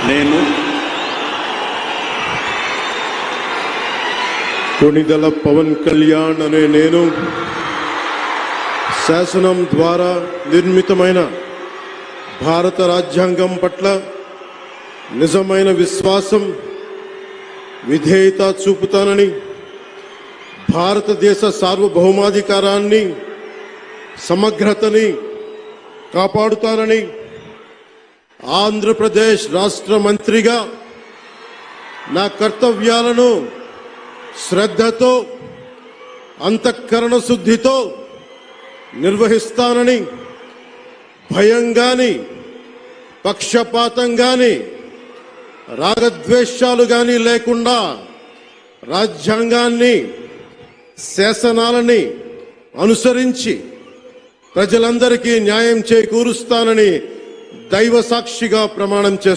నేను కొణిదెల పవన్ కళ్యాణ్ అనే నేను శాసనం ద్వారా నిర్మితమైన భారత రాజ్యాంగం పట్ల నిజమైన విశ్వాసం, విధేయత చూపుతానని, భారతదేశ సార్వభౌమాధికారాన్ని, సమగ్రతని కాపాడుతానని, ఆంధ్రప్రదేశ్ రాష్ట్ర మంత్రిగా నా కర్తవ్యాలను శ్రద్ధతో, అంతఃకరణ శుద్ధితో నిర్వహిస్తానని, భయం గాని, పక్షపాతం గాని, రాగద్వేషాలు గాని లేకుండా రాజ్యాంగాన్ని, శాసనాలని అనుసరించి ప్రజలందరికీ న్యాయం చేకూరుస్తానని దైవ సాక్షిగా ప్రమాణం చేస్తాను.